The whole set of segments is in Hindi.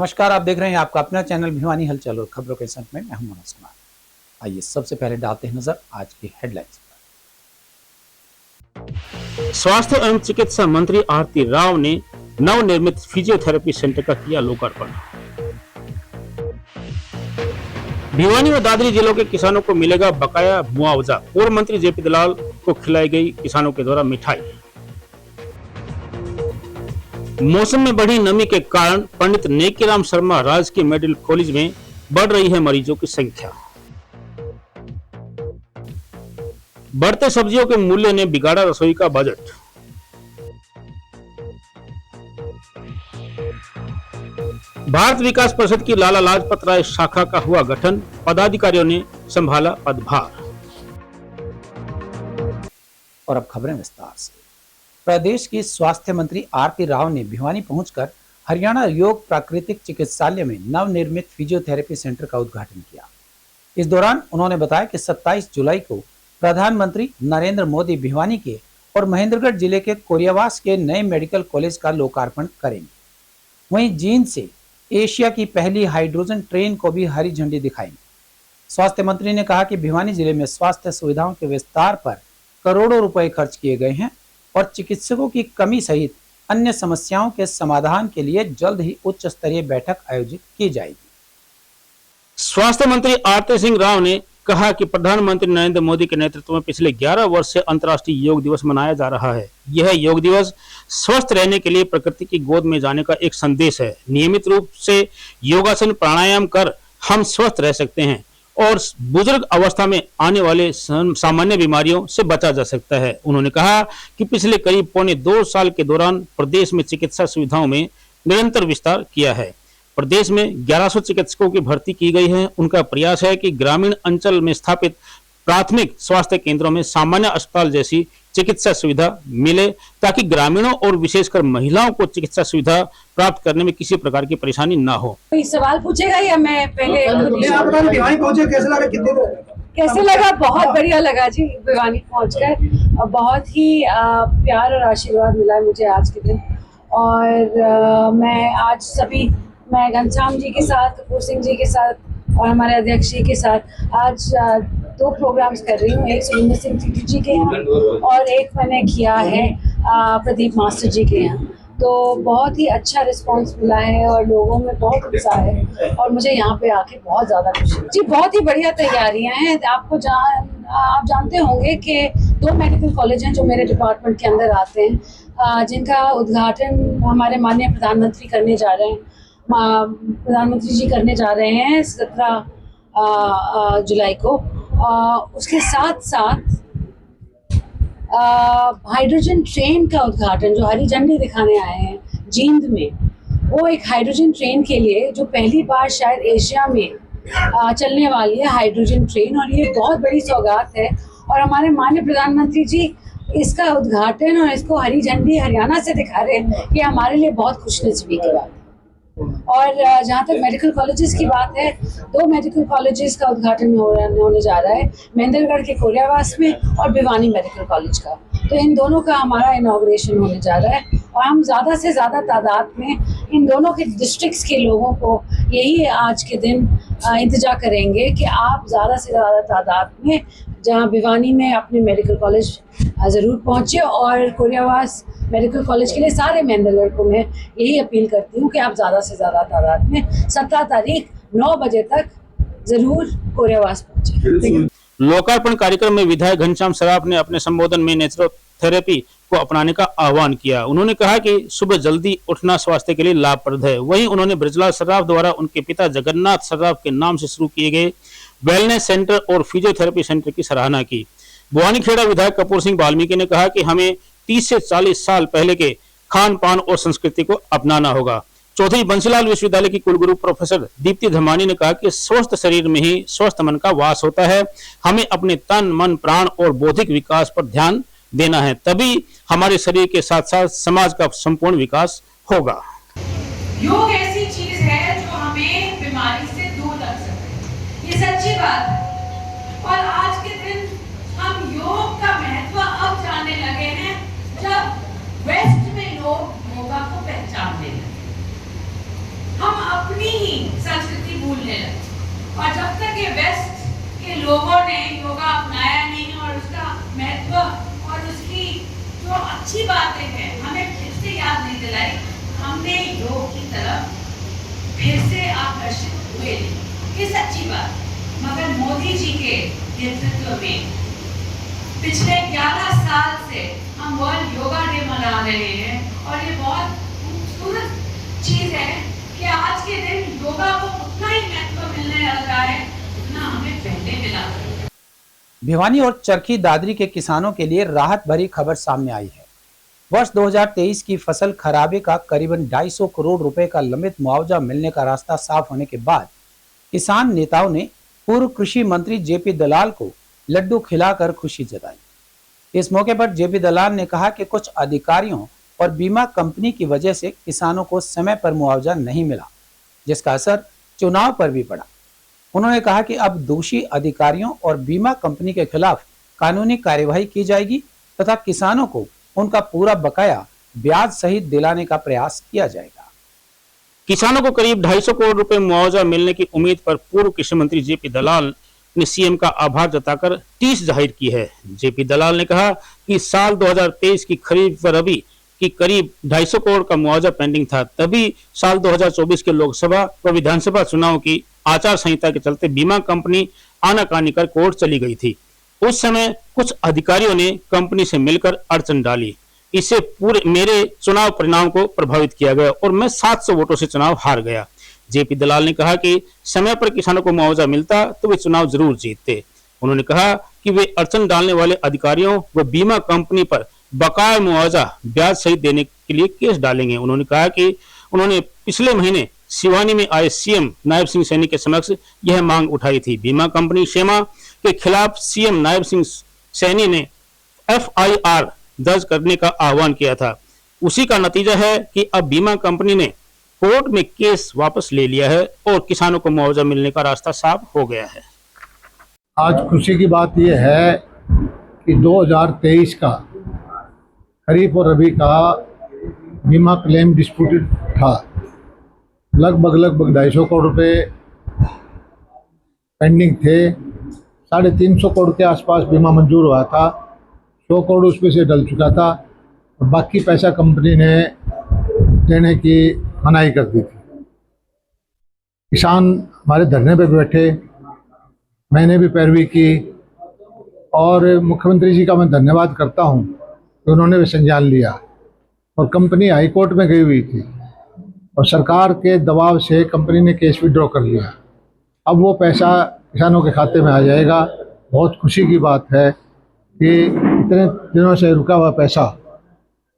नमस्कार, आप देख रहे हैं आपका अपना चैनल भिवानी हलचल और खबरों के संग में मैं हूं मनोज कुमार। आइए सबसे पहले डालते हैं नजर आज की हेडलाइंस पर। स्वास्थ्य एवं चिकित्सा मंत्री आरती राव ने नवनिर्मित फिजियोथेरेपी सेंटर का किया लोकार्पण। भिवानी व दादरी जिलों के किसानों को मिलेगा बकाया मुआवजा। पूर्व मंत्री जेपी दलाल को खिलाई गई किसानों के द्वारा मिठाई। मौसम में बढ़ी नमी के कारण पंडित नेकीराम शर्मा राजकीय मेडिकल कॉलेज में बढ़ रही है मरीजों की संख्या। बढ़ते सब्जियों के मूल्य ने बिगाड़ा रसोई का बजट। भारत विकास परिषद की लाला लाजपत राय शाखा का हुआ गठन, पदाधिकारियों ने संभाला पदभार। और अब खबरें विस्तार से। प्रदेश की स्वास्थ्य मंत्री आरती राव ने भिवानी पहुंचकर हरियाणा योग प्राकृतिक चिकित्सालय में नवनिर्मित फिजियोथेरेपी सेंटर का उद्घाटन किया। इस दौरान उन्होंने बताया कि 27 जुलाई को प्रधानमंत्री नरेंद्र मोदी भिवानी के और महेंद्रगढ़ जिले के कोरियावास के नए मेडिकल कॉलेज का लोकार्पण करेंगे। वहीं जींद से एशिया की पहली हाइड्रोजन ट्रेन को भी हरी झंडी दिखाएंगे। स्वास्थ्य मंत्री ने कहा कि भिवानी जिले में स्वास्थ्य सुविधाओं के विस्तार पर करोड़ों रुपए खर्च किए गए हैं और चिकित्सकों की कमी सहित अन्य समस्याओं के समाधान के लिए जल्द ही उच्च स्तरीय बैठक आयोजित की जाएगी। स्वास्थ्य मंत्री आरती सिंह राव ने कहा कि प्रधानमंत्री नरेंद्र मोदी के नेतृत्व में पिछले 11 वर्ष से अंतर्राष्ट्रीय योग दिवस मनाया जा रहा है। यह योग दिवस स्वस्थ रहने के लिए प्रकृति की गोद में जाने का एक संदेश है। नियमित रूप से योगासन प्राणायाम कर हम स्वस्थ रह सकते हैं और बुजुर्ग अवस्था में आने वाले सामान्य बीमारियों से बचा जा सकता है। उन्होंने कहा कि पिछले करीब पौने 2 साल के दौरान प्रदेश में चिकित्सा सुविधाओं में निरंतर विस्तार किया है। प्रदेश में 1100 चिकित्सकों की भर्ती की गई है। उनका प्रयास है कि ग्रामीण अंचल में स्थापित प्राथमिक स्वास्थ्य केंद्रों में सामान्य अस्पताल जैसी चिकित्सा सुविधा मिले ताकि ग्रामीणों और विशेषकर महिलाओं को चिकित्सा सुविधा प्राप्त करने में किसी प्रकार की परेशानी ना हो। कोई सवाल पूछेगा या मैं पहले? भिवानी पहुंचे, कैसे लगा? कितने लोग? कैसे लगा? बहुत बढ़िया लगा जी। भिवानी पहुंचकर बहुत ही प्यार और आशीर्वाद मिला है मुझे आज के दिन। और मैं घनश्याम जी के साथ, कपूर सिंह जी के साथ और हमारे अध्यक्ष जी के साथ आज 2 प्रोग्राम्स कर रही हूँ। एक सुरेंद्र सिंह सीटू जी के यहाँ और एक मैंने किया है प्रदीप मास्टर जी के यहाँ। तो बहुत ही अच्छा रिस्पांस मिला है और लोगों में बहुत उत्साह है और मुझे यहाँ पे आके बहुत ज़्यादा खुशी है जी। बहुत ही बढ़िया तैयारियाँ हैं। आप जानते होंगे कि 2 मेडिकल कॉलेज हैं जो मेरे डिपार्टमेंट के अंदर आते हैं, जिनका उद्घाटन हमारे माननीय प्रधानमंत्री करने जा रहे हैं। प्रधानमंत्री जी करने जा रहे हैं 17 जुलाई को। उसके साथ साथ हाइड्रोजन ट्रेन का उद्घाटन जो हरी झंडी दिखाने आए हैं जींद में, वो एक हाइड्रोजन ट्रेन के लिए जो पहली बार शायद एशिया में चलने वाली है हाइड्रोजन ट्रेन, और ये बहुत बड़ी सौगात है। और हमारे माननीय प्रधानमंत्री जी इसका उद्घाटन और इसको हरी झंडी हरियाणा से दिखा रहे हैं, ये हमारे लिए बहुत खुशनसीबी की बात है। और जहाँ तक मेडिकल कॉलेजेस की बात है, 2 मेडिकल कॉलेजेस का उद्घाटन होने जा रहा है, महेंद्रगढ़ के कोरियावास में और भिवानी मेडिकल कॉलेज का। तो इन दोनों का हमारा इनॉग्रेशन होने जा रहा है और हम ज़्यादा से ज़्यादा तादाद में इन दोनों के डिस्ट्रिक्ट्स के लोगों को यही आज के दिन इंतजार करेंगे कि आप ज़्यादा से ज़्यादा तादाद में जहाँ भिवानी में अपने मेडिकल कॉलेज ज़रूर पहुँचे। और कोरियावास मेडिकल कॉलेज के लिए सारे महेंद्रगढ़ को मैं यही अपील करती हूँ कि आप ज़्यादा से ज़्यादा तादाद में 17 तारीख 9 बजे तक ज़रूर कोरियावास पहुँचे। लोकार्पण कार्यक्रम में विधायक घनश्याम सराफ ने अपने संबोधन में नेचुरोथेरेपी को अपनाने का आह्वान किया। उन्होंने कहा कि सुबह जल्दी उठना स्वास्थ्य के लिए लाभप्रद है। वहीं उन्होंने बृजलाल सराफ द्वारा उनके पिता जगन्नाथ सराफ के नाम से शुरू किए गए वेलनेस सेंटर और फिजियोथेरेपी सेंटर की सराहना की। बुआनीखेड़ा विधायक कपूर सिंह वाल्मीकि ने कहा कि हमें 30 से 40 साल पहले के खान पान और संस्कृति को अपनाना होगा। चौधरी बंसीलाल विश्वविद्यालय की कुलगुरु प्रोफेसर दीप्ति धमानी ने कहा कि स्वस्थ शरीर में ही स्वस्थ मन का वास होता है। हमें अपने तन, मन, प्राण और बौद्धिक विकास पर ध्यान देना है, तभी हमारे शरीर के साथ साथ समाज का संपूर्ण विकास होगा। योग ऐसी चीज है जो हमें बीमारी से दूर रख सकती है, ये सच्ची बात है। और आज के दिन हम योग का महत्व अब जानने लगे हैं जब वेस्ट में लोग योगा को पहचानने लगे। हम अपने और जब तक ये वेस्ट के लोगों ने योगा अपनाया नहीं और उसका महत्व और उसकी जो अच्छी बातें हैं हमें फिर से याद नहीं दिलाई, हमने योग की तरफ फिर से आकर्षित हुए नहीं। ये सच्ची बात। मगर मोदी जी के नेतृत्व में पिछले 11 साल से हम वर्ल्ड योगा डे मना रहे हैं और ये बहुत खूबसूरत चीज है कि आज के दिन योगा को उतना ही महत्व मिलने लगा है जितना हमें पहले मिला। भिवानी और चरखी दादरी के किसानों के लिए राहत भरी खबर सामने आई है। वर्ष 2023 की फसल खराबे का करीबन 250 करोड़ रुपए का लंबित मुआवजा मिलने का रास्ता साफ होने के बाद किसान नेताओं ने पूर्व कृषि मंत्री जेपी दलाल को लड्डू खिलाकर खुशी जताई। इस मौके पर जेपी दलाल ने कहा कि कुछ अधिकारियों और बीमा कंपनी की वजह से किसानों को समय पर मुआवजा नहीं मिला, जिसका असर चुनाव पर भी पड़ा। उन्होंने कहा कि अब दोषी अधिकारियों और बीमा कंपनी के खिलाफ कानूनी कार्यवाही की जाएगी तथा किसानों को उनका पूरा बकाया ब्याज सहित दिलाने का प्रयास किया जाएगा। किसानों को करीब 250 करोड़ रुपए मुआवजा मिलने की उम्मीद पर पूर्व कृषि मंत्री जेपी दलाल ने सीएम का आभार जताकर टीस जाहिर की है। जेपी दलाल ने कहा कि साल 2023 की खरीफ व रबी की करीब 250 करोड़ का मुआवजा पेंडिंग था, तभी साल 2024 के लोकसभा व विधानसभा चुनाव की आचार संहिता के चलते बीमा कंपनी आनाकानी कर कोर्ट चली गई थी। उस समय कुछ अधिकारियों ने कंपनी से मिलकर अड़चन डाली, इससे पूरे मेरे चुनाव परिणाम को प्रभावित किया गया और मैं 700 वोटों से चुनाव हार गया। जेपी दलाल ने कहा कि समय पर किसानों को मुआवजा मिलता तो वे चुनाव जरूर जीतते। उन्होंने कहा कि वे अड़चन डालने वाले अधिकारियों व बीमा कंपनी पर बकाया मुआवजा ब्याज सहित देने के लिए केस डालेंगे। उन्होंने कहा कि उन्होंने पिछले महीने सिवानी में आए सीएम नायब सिंह सैनी के समक्ष यह मांग उठाई थी। बीमा कंपनी शेमा के खिलाफ सीएम नायब सिंह सैनी ने FIR दर्ज करने का आह्वान किया था। उसी का नतीजा है कि अब बीमा कंपनी ने कोर्ट में केस वापस ले लिया है और किसानों को मुआवजा मिलने का रास्ता साफ हो गया है। आज खुशी की बात यह है कि 2023 का खरीफ और रबी का बीमा क्लेम डिस्प्यूटेड था। लगभग 250 करोड़ रुपए पेंडिंग थे। 350 करोड़ के आसपास बीमा मंजूर हुआ था। 100 करोड़ उसमें से डल चुका था और बाकी पैसा कंपनी ने देने की मनाही कर दी थी। किसान हमारे धरने पे बैठे, मैंने भी पैरवी की और मुख्यमंत्री जी का मैं धन्यवाद करता हूं कि उन्होंने भी संज्ञान लिया और कंपनी हाई कोर्ट में गई हुई थी और सरकार के दबाव से कंपनी ने केस विड्रॉ कर लिया। अब वो पैसा किसानों के खाते में आ जाएगा। बहुत खुशी की बात है कि इतने दिनों से रुका हुआ पैसा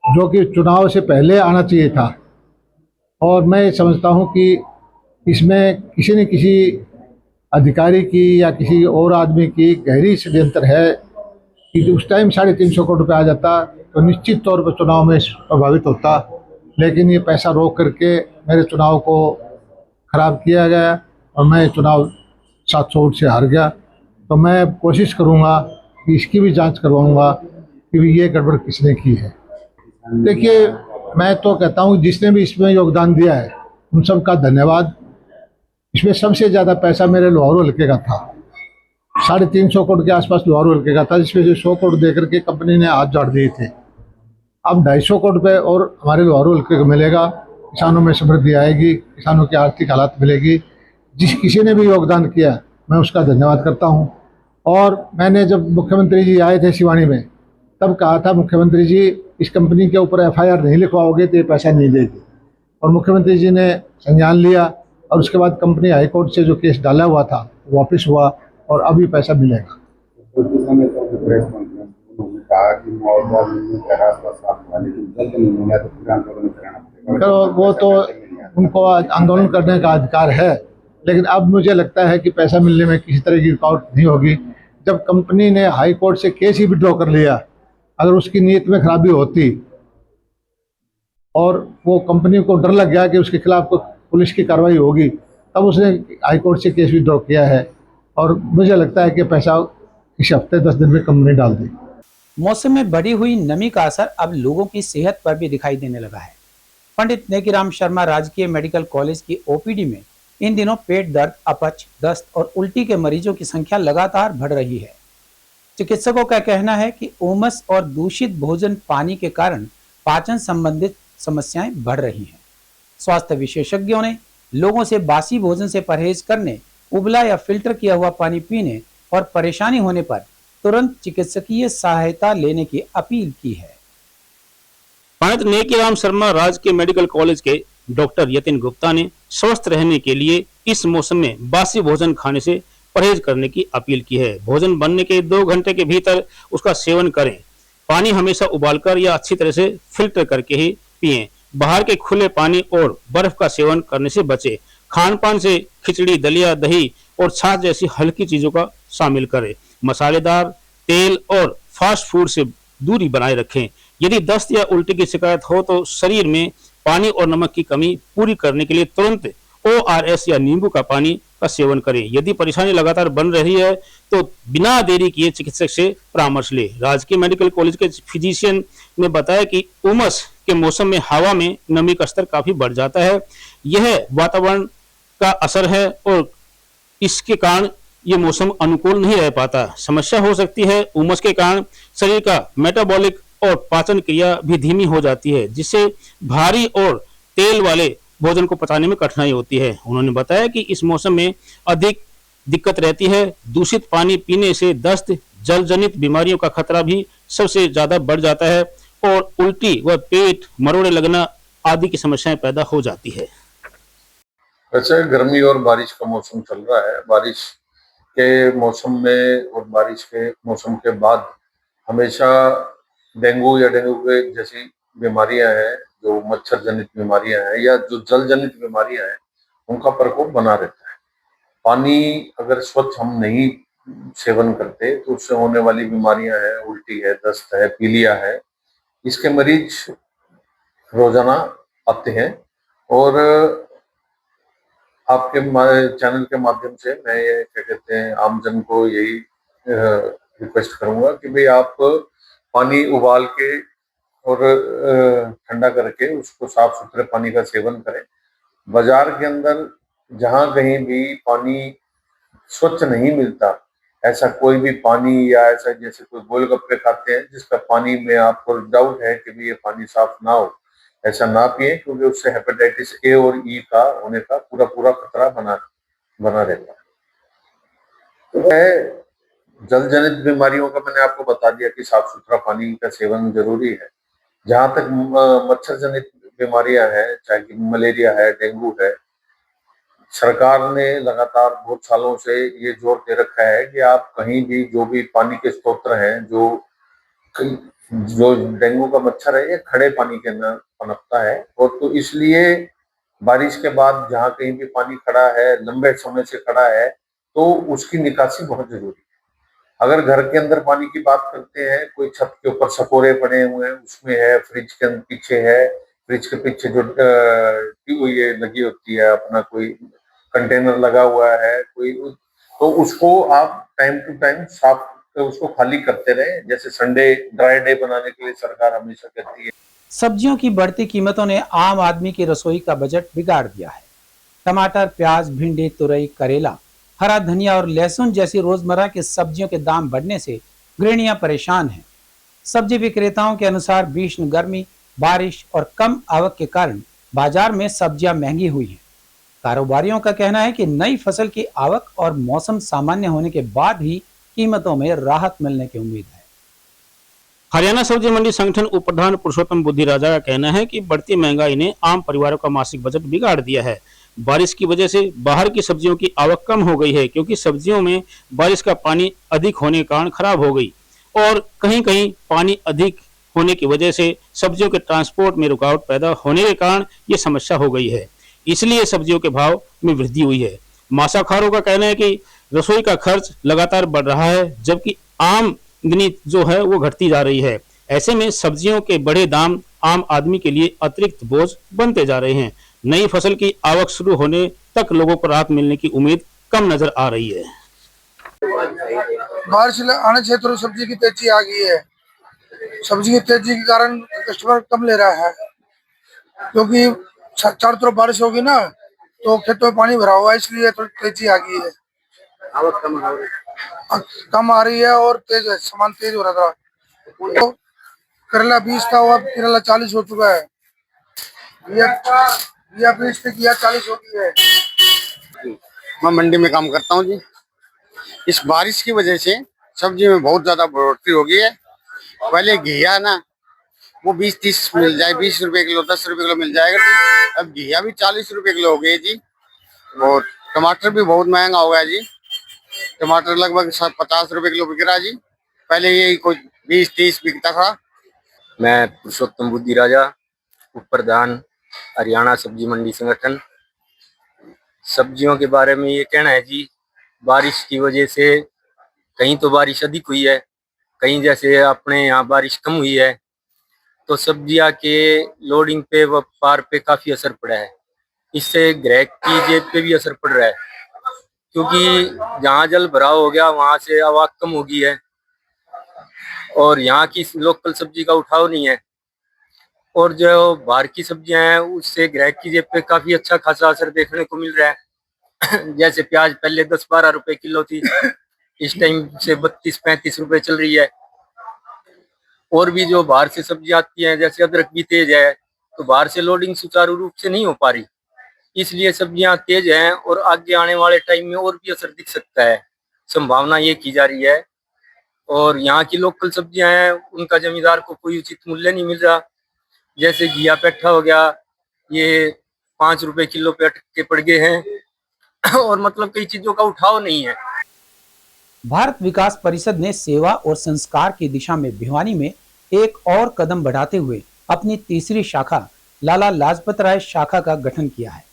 जो कि चुनाव से पहले आना चाहिए था, और मैं समझता हूं कि इसमें किसी न किसी अधिकारी की या किसी और आदमी की गहरी षड्यंत्र है कि उस टाइम 350 करोड़ रुपये आ जाता तो निश्चित तौर पर चुनाव में प्रभावित होता, लेकिन ये पैसा रोक करके मेरे चुनाव को खराब किया गया और मैं चुनाव 700 वोट से हार गया। तो मैं कोशिश करूँगा कि इसकी भी जांच करवाऊँगा कि ये गड़बड़ किसने की है। देखिए, मैं तो कहता हूँ जिसने भी इसमें योगदान दिया है उन सब का धन्यवाद। इसमें सबसे ज़्यादा पैसा मेरे लोहारू हल्के का था। 350 करोड़ के आसपास लोहारू हल्के का था, जिसमें से 100 करोड़ देकर के कंपनी ने हाथ जोड़ दिए थे। अब 250 करोड़ रुपये और हमारे लोहारू हल्के को मिलेगा। किसानों में समृद्धि आएगी, किसानों की आर्थिक हालात मिलेगी। जिस किसी ने भी योगदान किया मैं उसका धन्यवाद करता हूँ। और मैंने जब मुख्यमंत्री जी आए थे सिवानी में तब कहा था, मुख्यमंत्री जी इस कंपनी के ऊपर FIR नहीं लिखवाओगे तो ये पैसा नहीं देगी, और मुख्यमंत्री जी ने संज्ञान लिया और उसके बाद कंपनी हाई कोर्ट से जो केस डाला हुआ था वापस हुआ और अभी पैसा मिलेगा। तो वो तो उनको आंदोलन करने का अधिकार है, लेकिन अब मुझे लगता है कि पैसा मिलने में किसी तरह की रुकावट नहीं होगी। जब कंपनी ने हाई कोर्ट से केस ही विड्रॉ कर लिया, अगर उसकी नीयत में खराबी होती और वो कंपनी को डर लग गया कि उसके खिलाफ पुलिस की कार्रवाई होगी, तब उसने हाई कोर्ट से केस विड्रॉ किया है। और मुझे लगता है कि पैसा इस हफ्ते 10 दिन में कंपनी डाल दी। मौसम में बढ़ी हुई नमी का असर अब लोगों की सेहत पर भी दिखाई देने लगा है। पंडित नेकीराम शर्मा राजकीय मेडिकल कॉलेज की OPD में इन दिनों पेट दर्द, अपच, दस्त और उल्टी के मरीजों की संख्या लगातार बढ़ रही है। चिकित्सकों का कहना है कि उमस और दूषित भोजन पानी के कारण पाचन संबंधित समस्याएं बढ़ रही हैं। स्वास्थ्य विशेषज्ञों ने लोगों से बासी भोजन से परहेज करने, उबला या फिल्टर किया हुआ पानी पीने और परेशानी होने पर तुरंत चिकित्सकीय सहायता लेने की अपील की है। पंडित नेकीराम शर्मा राजकीय मेडिकल कॉलेज के डॉक्टर यतिन गुप्ता ने स्वस्थ रहने के लिए इस मौसम में बासी भोजन खाने से परहेज करने की अपील की है। भोजन बनने के 2 घंटे के भीतर उसका सेवन करें। पानी हमेशा उबालकर या अच्छी तरह से फिल्टर करके ही पिएं। बाहर के खुले पानी और बर्फ का सेवन करने से बचें। खान पान से खिचड़ी, दलिया, दही और छाछ जैसी हल्की चीजों का शामिल करें। मसालेदार, तेल और फास्ट फूड से दूरी बनाए रखें। यदि दस्त या उल्टी की शिकायत हो तो शरीर में पानी और नमक की कमी पूरी करने के लिए तुरंत ORS या नींबू का पानी का सेवन करें। यदि परेशानी लगातार बन रही है तो बिना देरी किए चिकित्सक से परामर्श लें। राजकीय मेडिकल कॉलेज के फिजिशियन ने बताया कि उमस के मौसम में हवा में नमी का स्तर काफी बढ़ जाता है। यह वातावरण का असर है और इसके कारण ये मौसम अनुकूल नहीं रह पाता। समस्या हो सकती है उमस के कारण शरीर का मेटाबॉलिक और पाचन क्रिया भी धीमी हो जाती है, जिससे भारी और तेल वाले भोजन को पचाने में कठिनाई होती है। उन्होंने बताया कि इस मौसम में अधिक दिक्कत रहती है। दूषित पानी पीने से दस्त, जल जनित बीमारियों का खतरा भी सबसे ज्यादा बढ़ जाता है और उल्टी व पेट मरोड़े लगना आदि की समस्याएं पैदा हो जाती है। वैसे गर्मी और बारिश का मौसम चल रहा है। बारिश के मौसम में और बारिश के मौसम के बाद हमेशा डेंगू या डेंगू के जैसी बीमारियां हैं, जो मच्छर जनित बीमारियां हैं या जो जल जनित बीमारियां हैं, उनका प्रकोप बना रहता है। पानी अगर स्वच्छ हम नहीं सेवन करते तो उससे होने वाली बीमारियां हैं, उल्टी है, दस्त है, पीलिया है, इसके मरीज रोजाना आते हैं। और आपके चैनल के माध्यम से मैं ये क्या कहते हैं आमजन को यही रिक्वेस्ट करूंगा कि भाई आप पानी उबाल के और ठंडा करके उसको साफ सुथरे पानी का सेवन करें। बाजार के अंदर जहां कहीं भी पानी स्वच्छ नहीं मिलता, ऐसा कोई भी पानी या ऐसा जैसे कोई गोलगप्पे खाते हैं जिसका पानी में आपको डाउट है कि भाई ये पानी साफ ना हो, ऐसा ना पिए, क्योंकि उससे हेपेटाइटिस A और E का होने का पूरा खतरा बना रहता है। तो जल जनित बीमारियों का मैंने आपको बता दिया कि साफ सुथरा पानी का सेवन जरूरी है। जहां तक मच्छर जनित बीमारियां हैं, चाहे कि मलेरिया है, डेंगू है, सरकार ने लगातार बहुत सालों से ये जोर दे रखा है कि आप कहीं भी जो भी पानी के स्रोत हैं, जो डेंगू का मच्छर है, ये खड़े पानी के अंदर पनपता है। और तो इसलिए बारिश के बाद जहाँ कहीं भी पानी खड़ा है, लंबे समय से खड़ा है, तो उसकी निकासी बहुत जरूरी है। अगर घर के अंदर पानी की बात करते हैं, कोई छत के ऊपर सकोरे पड़े हुए हैं, उसमें है, फ्रिज के पीछे है, फ्रिज के पीछे जो ये लगी होती है, अपना कोई कंटेनर लगा हुआ है कोई, तो उसको आप टाइम टू टाइम साफ उसको खाली करते रहे। जैसे संडे ड्राई डे बनाने के लिए सरकार हमेशा कहती है। सब्जियों की बढ़ती कीमतों ने आम आदमी की रसोई का बजट बिगाड़ दिया है। टमाटर, प्याज, भिंडी, तुरई, करेला, हरा धनिया और लहसुन जैसी रोजमर्रा की सब्जियों के दाम बढ़ने से गृहिणियां परेशान हैं। सब्जी विक्रेताओं के अनुसार भीषण गर्मी, बारिश और कम आवक के कारण बाजार में सब्जियां महंगी हुई हैं। कारोबारियों का कहना है कि नई फसल की आवक और मौसम सामान्य होने के बाद ही कीमतों में राहत मिलने की उम्मीद है। हरियाणा सब्जी मंडी संगठन उप प्रधान पुरुषोत्तम बुद्धि राजा का कहना है कि बढ़ती महंगाई ने आम परिवारों का मासिक बजट बिगाड़ दिया है। बारिश की वजह से बाहर की सब्जियों की आवक कम हो गई है, क्योंकि सब्जियों में बारिश का पानी अधिक होने के कारण खराब हो गई और कहीं कहीं पानी अधिक होने की वजह से सब्जियों के ट्रांसपोर्ट में रुकावट पैदा होने के कारण ये समस्या हो गई है। इसलिए सब्जियों के भाव में वृद्धि हुई है। मांसाहारों का कहना है कि रसोई का खर्च लगातार बढ़ रहा है, जबकि आमदनी जो है वो घटती जा रही है। ऐसे में सब्जियों के बढ़े दाम आम आदमी के लिए अतिरिक्त बोझ बनते जा रहे हैं। नई फसल की आवक शुरू होने तक लोगों को राहत मिलने की उम्मीद कम नजर आ रही है। बारिश आने से थोड़ी सब्जी की तेजी आ गई है। सब्जी की तेजी के कारण कस्टमर कम ले रहा है, क्योंकि चारों तरफ बारिश होगी ना, तो खेतों में पानी भरा हुआ है, इसलिए थोड़ी तेजी आ गई है। आवक कम हो रही कम आ रही है और तेज है, सामान तेज हो रहा था। तो करेला 20 था, वो अब करेला 40 हो चुका है। ये 20 पे किया, 40 हो गई है। मैं मंडी में काम करता हूँ जी। इस बारिश की वजह से सब्जी में बहुत ज्यादा बढ़ोतरी हो गई है। पहले घिया ना वो 20-30 मिल जाए, 20 रुपए किलो, 10 रुपए किलो मिल जाएगा जी। अब घिया भी 40 रुपए किलो हो गई जी। और टमाटर भी बहुत महंगा हो गया जी। टमाटर लगभग 50 रुपए किलो बिक रहा जी। पहले ये कोई 20-30 बिकता था। मैं पुरुषोत्तम बुद्धि राजा, उप प्रधान, हरियाणा सब्जी मंडी संगठन। सब्जियों के बारे में ये कहना है जी, बारिश की वजह से कहीं तो बारिश अधिक हुई है, कहीं जैसे अपने यहाँ बारिश कम हुई है, तो सब्जियां के लोडिंग पे व पार पे काफी असर पड़ा है। इससे ग्राहक की जेब पे भी असर पड़ रहा है, क्योंकि जहाँ जल भराव हो गया वहां से आवक कम हो गई है और यहाँ की लोकल सब्जी का उठाव नहीं है। और जो बाहर की सब्जियां हैं उससे ग्राहक की जेब पे काफी अच्छा खासा असर देखने को मिल रहा है। जैसे प्याज पहले 10-12 रुपए किलो थी, इस टाइम से 32-35 रुपए चल रही है। और भी जो बाहर से सब्जियां आती हैं, जैसे अदरक भी तेज है, तो बाहर से लोडिंग सुचारू रूप से नहीं हो पा रही, इसलिए सब्जियां तेज हैं और आगे आने वाले टाइम में और भी असर दिख सकता है, संभावना ये की जा रही है। और यहाँ की लोकल सब्जियां हैं उनका जमींदार को कोई उचित मूल्य नहीं मिल रहा। जैसे घिया पेठा हो गया, ये 5 रुपए किलो पे अटक के पड़ गए हैं और मतलब कई चीजों का उठाव नहीं है। भारत विकास परिषद ने सेवा और संस्कार की दिशा में भिवानी में एक और कदम बढ़ाते हुए अपनी तीसरी शाखा लाला लाजपत राय शाखा का गठन किया है।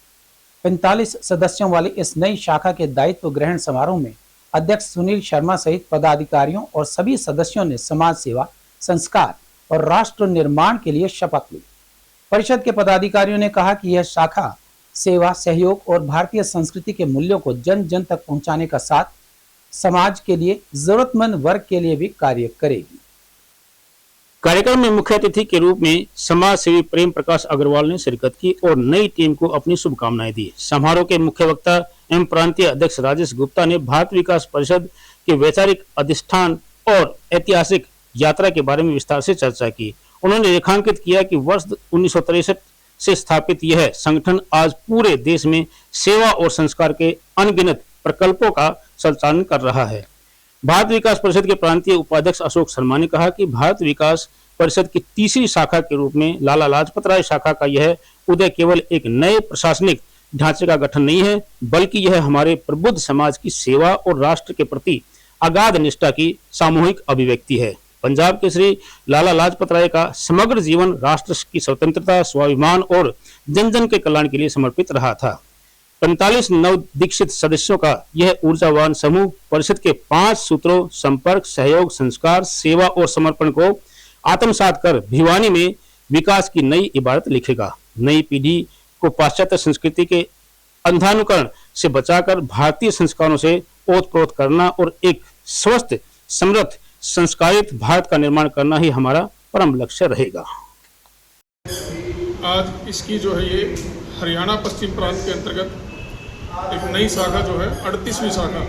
45 सदस्यों वाली इस नई शाखा के दायित्व ग्रहण समारोह में अध्यक्ष सुनील शर्मा सहित पदाधिकारियों और सभी सदस्यों ने समाज सेवा, संस्कार और राष्ट्र निर्माण के लिए शपथ ली। परिषद के पदाधिकारियों ने कहा कि यह शाखा सेवा, सहयोग और भारतीय संस्कृति के मूल्यों को जन जन तक पहुंचाने का साथ समाज के लिए जरूरतमंद वर्ग के लिए भी कार्य करेगी। कार्यक्रम में मुख्य अतिथि के रूप में समाज सेवी प्रेम प्रकाश अग्रवाल ने शिरकत की और नई टीम को अपनी शुभकामनाएं दी। समारोह के मुख्य वक्ता एवं प्रांतीय अध्यक्ष राजेश गुप्ता ने भारत विकास परिषद के वैचारिक अधिष्ठान और ऐतिहासिक यात्रा के बारे में विस्तार से चर्चा की। उन्होंने रेखांकित किया कि वर्ष 1963 से स्थापित यह संगठन आज पूरे देश में सेवा और संस्कार के अनगिनत प्रकल्पों का संचालन कर रहा है। भारत विकास परिषद के प्रांतीय उपाध्यक्ष अशोक शर्मा ने कहा कि भारत विकास परिषद की तीसरी शाखा के रूप में लाला लाजपत राय शाखा का यह उदय केवल एक नए प्रशासनिक ढांचे का गठन नहीं है, बल्कि यह हमारे प्रबुद्ध समाज की सेवा और राष्ट्र के प्रति अगाध निष्ठा की सामूहिक अभिव्यक्ति है। पंजाब के श्री लाला लाजपत राय का समग्र जीवन राष्ट्र की स्वतंत्रता, स्वाभिमान और जन जन के कल्याण के लिए समर्पित रहा था। 45 नवदीक्षित सदस्यों का यह ऊर्जावान समूह परिषद के 5 सूत्रों संपर्क, सहयोग, संस्कार, सेवा और समर्पण को आत्मसात कर भिवानी में विकास की नई इबारत लिखेगा। नई पीढ़ी को पाश्चात्य संस्कृति के अंधानुकरण से बचाकर भारतीय संस्कारों से ओतप्रोत करना और एक स्वस्थ, समृद्ध, संस्कारित भारत का निर्माण करना ही हमारा परम लक्ष्य रहेगा। आज इसकी जो है ये हरियाणा पश्चिम प्रांत के अंतर्गत एक नई शाखा जो है 38वीं शाखा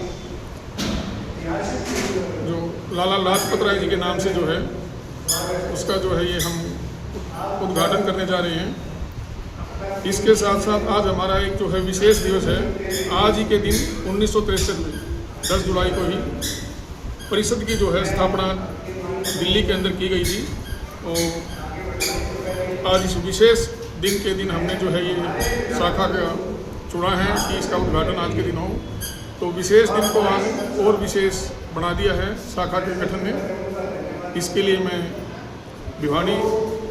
जो लाला लाजपत राय जी के नाम से जो है उसका जो है ये हम उद्घाटन करने जा रहे हैं। इसके साथ साथ आज हमारा एक जो है विशेष दिवस है। आज ही के दिन 1963 में 10 जुलाई को ही परिषद की जो है स्थापना दिल्ली के अंदर की गई थी और आज इस विशेष दिन के दिन हमने जो है ये शाखा का चुना है कि इसका उद्घाटन आज के दिन हो। तो विशेष दिन को आज और विशेष बना दिया है शाखा के गठन ने। इसके लिए मैं भिवानी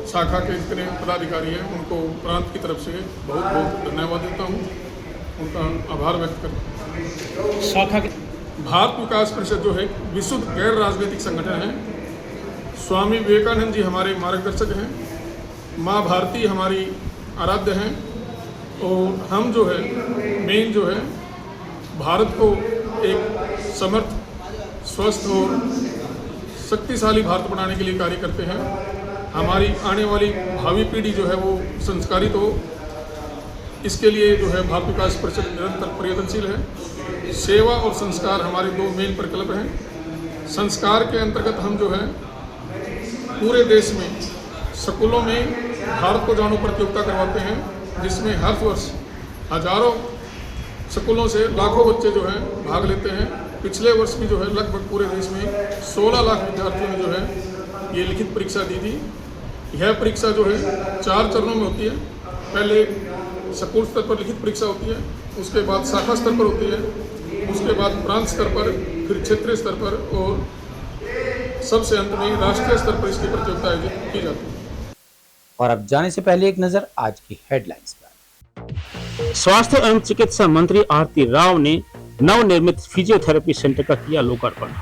शाखा के जितने पदाधिकारी हैं उनको प्रांत की तरफ से बहुत बहुत धन्यवाद देता हूँ, उनका आभार व्यक्त करता हूँ। शाखा के भारत विकास परिषद जो है विशुद्ध गैर राजनीतिक संगठन है। स्वामी विवेकानंद जी हमारे मार्गदर्शक हैं, माँ भारती हमारी आराध्य हैं और हम जो है मेन जो है भारत को एक समर्थ, स्वस्थ और शक्तिशाली भारत बनाने के लिए कार्य करते हैं। हमारी आने वाली भावी पीढ़ी जो है वो संस्कारित हो इसके लिए जो है भारत विकास परिषद निरंतर प्रयत्नशील है। सेवा और संस्कार हमारे दो मेन प्रकल्प हैं। संस्कार के अंतर्गत हम जो है पूरे देश में स्कूलों में भारत को जानो प्रतियोगिता करवाते हैं, जिसमें हर वर्ष हजारों स्कूलों से लाखों बच्चे जो हैं भाग लेते हैं। पिछले वर्ष भी जो है लगभग पूरे देश में 16 लाख विद्यार्थियों ने जो है ये लिखित परीक्षा दी थी। यह परीक्षा जो है 4 चरणों में होती है। पहले स्कूल स्तर पर लिखित परीक्षा होती है, उसके बाद शाखा स्तर पर होती है, उसके बाद प्रांत स्तर पर, फिर क्षेत्रीय स्तर पर और सबसे अंत में राष्ट्रीय स्तर पर इसकी प्रतियोगिता आयोजित की जाती है। और अब जाने से पहले एक नजर आज की हेडलाइंस पर। स्वास्थ्य एवं चिकित्सा मंत्री आरती राव ने नवनिर्मित फिजियोथेरेपी सेंटर का किया लोकार्पण।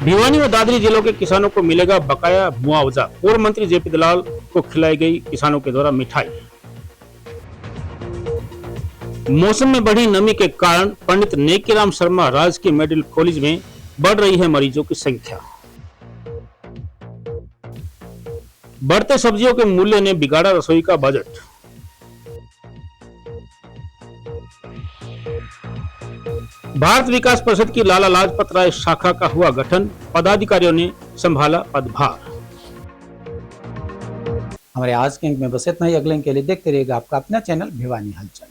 भिवानी व दादरी जिलों के किसानों को मिलेगा बकाया मुआवजा। पूर्व मंत्री जेपी दलाल को खिलाई गई किसानों के द्वारा मिठाई। मौसम में बढ़ी नमी के कारण पंडित नेकीराम शर्मा राजकीय मेडिकल कॉलेज में बढ़ रही है मरीजों की संख्या। बढ़ते सब्जियों के मूल्य ने बिगाड़ा रसोई का बजट। भारत विकास परिषद की लाला लाजपत राय शाखा का हुआ गठन। पदाधिकारियों ने संभाला पदभार। हमारे आज के अंक में बस इतना ही। अगले अंक के लिए देखते रहिएगा आपका अपना चैनल भिवानी हलचल।